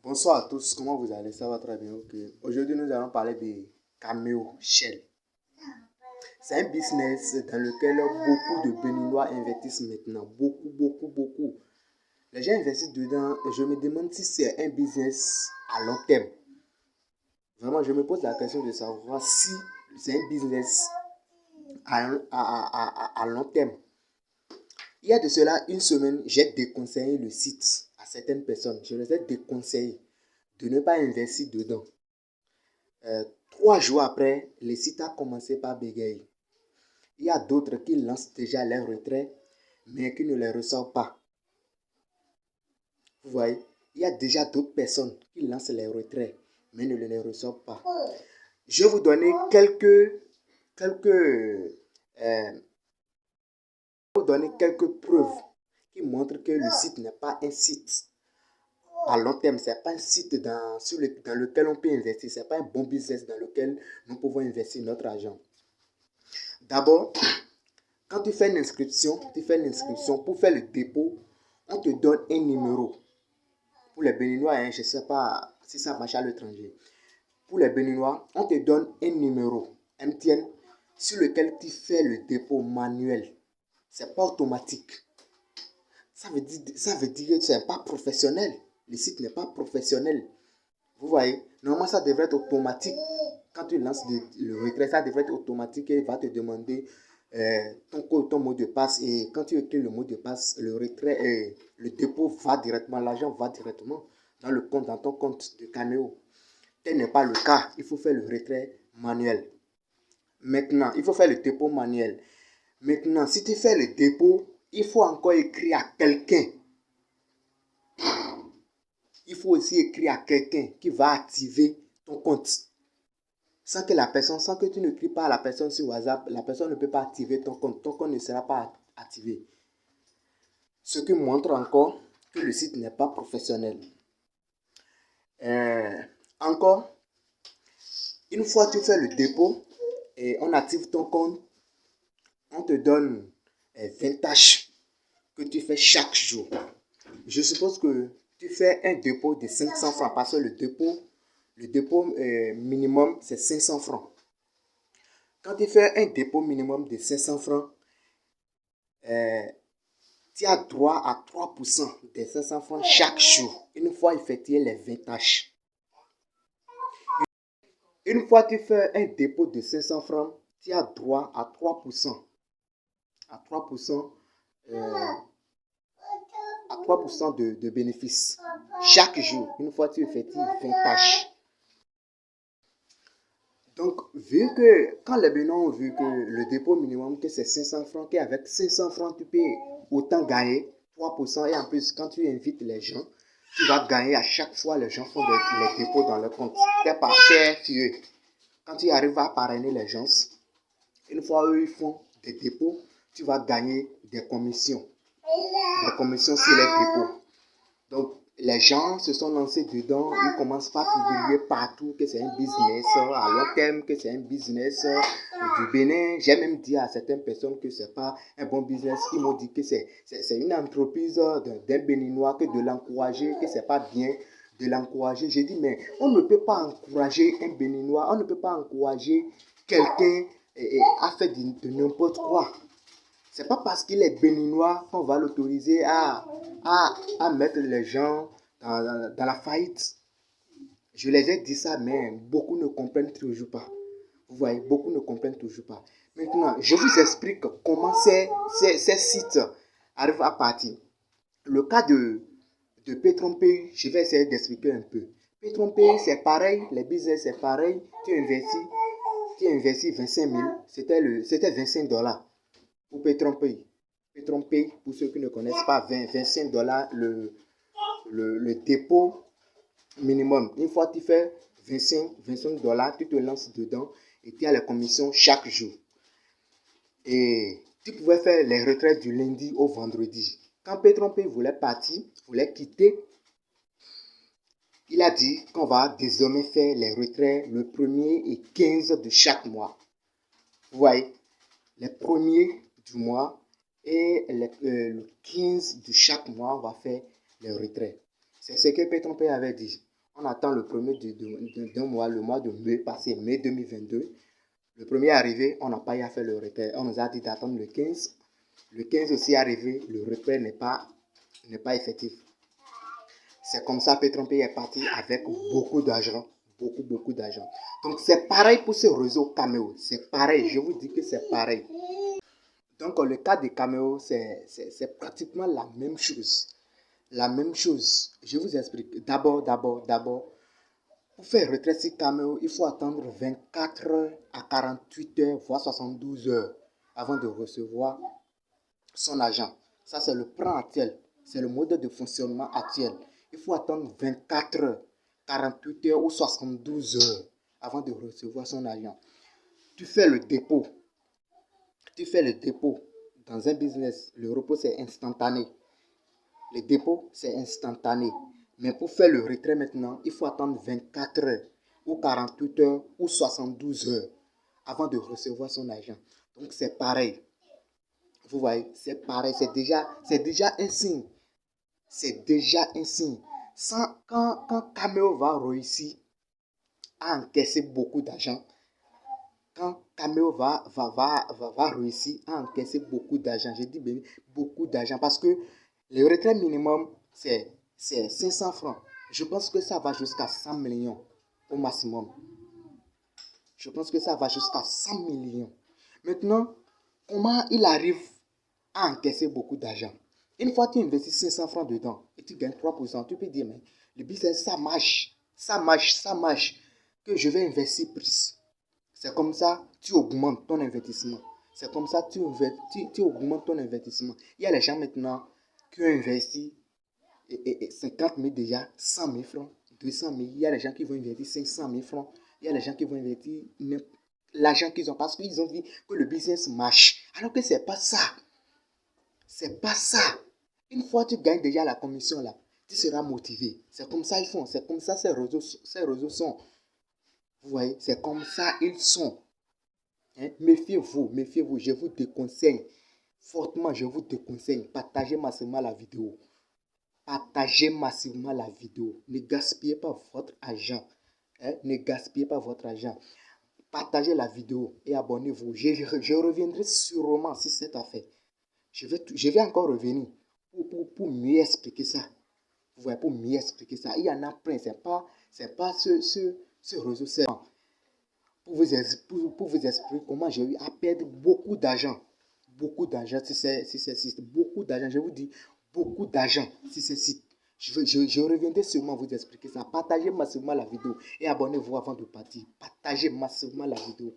Bonsoir à tous, comment vous allez? Ça va très bien, ok. Aujourd'hui, nous allons parler de Cameo Shell. C'est un business dans lequel beaucoup de Béninois investissent maintenant. Beaucoup. Les gens investissent dedans et je me demande si c'est un business à long terme. Vraiment, je me pose la question de savoir si c'est un business à long terme. Il y a de cela une semaine, j'ai déconseillé le site à certaines personnes. Je les ai déconseillé de ne pas investir dedans. 3 jours après, le site a commencé par bégayer. Il y a d'autres qui lancent déjà leurs retraits, mais qui ne les reçoivent pas. Vous voyez, il y a déjà d'autres personnes qui lancent les retraits, mais ne les reçoivent pas. Je vais vous donner quelques preuves qui montrent que le site n'est pas un site à long terme. Ce n'est pas un site dans lequel on peut investir. Ce n'est pas un bon business dans lequel nous pouvons investir notre argent. D'abord, quand tu fais une inscription pour faire le dépôt, on te donne un numéro. Pour les Béninois, je ne sais pas si ça marche à l'étranger. Pour les Béninois, on te donne un numéro MTN sur lequel tu fais le dépôt manuel. Ce n'est pas automatique. Ça veut dire que ce n'est pas professionnel. Le site n'est pas professionnel. Vous voyez, normalement ça devrait être automatique. Quand tu lances le retrait, ça devrait être automatique et il va te demander ton code, ton mot de passe. Et quand tu écris le mot de passe, le retrait, le dépôt va directement, l'argent va directement dans ton compte de Cameo. Tel n'est pas le cas. Il faut faire le retrait manuel. Maintenant, il faut faire le dépôt manuel. Maintenant, si tu fais le dépôt, il faut encore écrire à quelqu'un. Il faut aussi écrire à quelqu'un qui va activer ton compte. Sans que tu ne cries pas à la personne sur WhatsApp, la personne ne peut pas activer ton compte. Ton compte ne sera pas activé. Ce qui montre encore que le site n'est pas professionnel. Encore, une fois que tu fais le dépôt et on active ton compte, on te donne 20 tâches que tu fais chaque jour. Je suppose que tu fais un dépôt de 500 francs parce que le dépôt minimum, c'est 500 francs. Quand tu fais un dépôt minimum de 500 francs, tu as droit à 3% des 500 francs chaque jour, une fois effectué les 20 tâches. Une fois que tu fais un dépôt de 500 francs, tu as droit à 3%. À 3% de bénéfices chaque jour, une fois que tu effectues 20 tâches. Donc, vu que quand les Béninois ont vu que le dépôt minimum, que c'est 500 francs, qu'avec 500 francs, tu peux autant gagner 3%. Et en plus, quand tu invites les gens, tu vas gagner à chaque fois les gens font les dépôts dans leur compte. T'es fieux. Quand tu arrives à parrainer les gens, une fois eux ils font des dépôts, tu vas gagner des commissions. Des commissions sur les dépôts. Donc, les gens se sont lancés dedans, ils commencent par publier partout que c'est un business à long terme, que c'est un business du Bénin. J'ai même dit à certaines personnes que c'est pas un bon business. Ils m'ont dit que c'est une entreprise d'un Béninois, que de l'encourager, que c'est pas bien de l'encourager. J'ai dit, mais on ne peut pas encourager un Béninois, on ne peut pas encourager quelqu'un à faire de n'importe quoi. C'est pas parce qu'il est béninois qu'on va l'autoriser à mettre les gens dans la faillite. Je les ai dit ça, mais beaucoup ne comprennent toujours pas. Vous voyez, beaucoup ne comprennent toujours pas. Maintenant, je vous explique comment ces sites arrivent à partir. Le cas de PayTronPay, je vais essayer d'expliquer un peu. PayTronPay, c'est pareil, les business, c'est pareil. Tu investis 25 000, c'était $25. Pour PayTronPay. PayTronPay, pour ceux qui ne connaissent pas, $25 le dépôt minimum. Une fois que tu fais $25, tu te lances dedans et tu as les commissions chaque jour. Et tu pouvais faire les retraites du lundi au vendredi. Quand PayTronPay voulait partir, voulait quitter, il a dit qu'on va désormais faire les retraits le 1er et 15 de chaque mois. Vous voyez, les premiers du mois et le 15 de chaque mois, on va faire les retraits. C'est ce que PayTronPay avait dit. On attend le premier d'un mois, le mois de mai passé, mai 2022. Le premier arrivé, on n'a pas eu à faire le retrait. On nous a dit d'attendre le 15. Le 15 aussi arrivé, le retrait n'est pas effectif. C'est comme ça que Petron-Pays est parti avec beaucoup d'argent. Beaucoup d'argent. Donc, c'est pareil pour ce réseau Cameo. C'est pareil. Je vous dis que c'est pareil. Donc, le cas de Cameo, c'est pratiquement la même chose. La même chose. Je vous explique. D'abord, pour faire retrait sur Cameo, il faut attendre 24 heures à 48 heures, voire 72 heures avant de recevoir son argent. Ça, c'est le plan actuel. C'est le mode de fonctionnement actuel. Il faut attendre 24 heures, 48 heures ou 72 heures avant de recevoir son argent. Tu fais le dépôt. Dans un business, le repos, c'est instantané. Le dépôt, c'est instantané. Mais pour faire le retrait maintenant, il faut attendre 24 heures ou 48 heures ou 72 heures avant de recevoir son argent. Donc, c'est pareil. Vous voyez, c'est pareil. C'est déjà un signe. C'est déjà un signe. Quand Cameo va réussir à encaisser beaucoup d'argent, quand Cameo va réussir à encaisser beaucoup d'argent, je dis bien beaucoup d'argent, parce que le retrait minimum, c'est 500 francs. Je pense que ça va jusqu'à 100 millions au maximum. Je pense que ça va jusqu'à 100 millions. Maintenant, comment il arrive à encaisser beaucoup d'argent? Une fois que tu investis 500 francs dedans et tu gagnes 3%, tu peux dire, mais le business, ça marche, que je vais investir plus. C'est comme ça que tu augmentes ton investissement. C'est comme ça que tu augmentes ton investissement. Il y a les gens maintenant qui ont investi 50 000 déjà, 100 000 francs, 200 000. Il y a les gens qui vont investir 500 000 francs. Il y a les gens qui vont investir l'argent qu'ils ont parce qu'ils ont vu que le business marche. Alors que ce n'est pas ça. C'est pas ça. Une fois que tu gagnes déjà la commission là, tu seras motivé. C'est comme ça ils font. C'est comme ça ces réseaux sont. Vous voyez, c'est comme ça ils sont. Hein? Méfiez-vous. Je vous déconseille. Fortement, je vous déconseille. Partagez massivement la vidéo. Ne gaspillez pas votre argent. Hein? Ne gaspillez pas votre argent. Partagez la vidéo et abonnez-vous. Je reviendrai sûrement sur cette affaire. Je vais encore revenir pour mieux expliquer ça. Vous voyez, pour mieux expliquer ça. Il y en a plein. C'est pas ce réseau seulement. Pour vous expliquer comment j'ai eu à perdre beaucoup d'argent. Beaucoup d'argent sur ces sites. Beaucoup d'argent. Je vous dis, beaucoup d'argent sur ces sites. Je reviendrai sûrement vous expliquer ça. Partagez massivement la vidéo et abonnez-vous avant de partir. Partagez massivement la vidéo.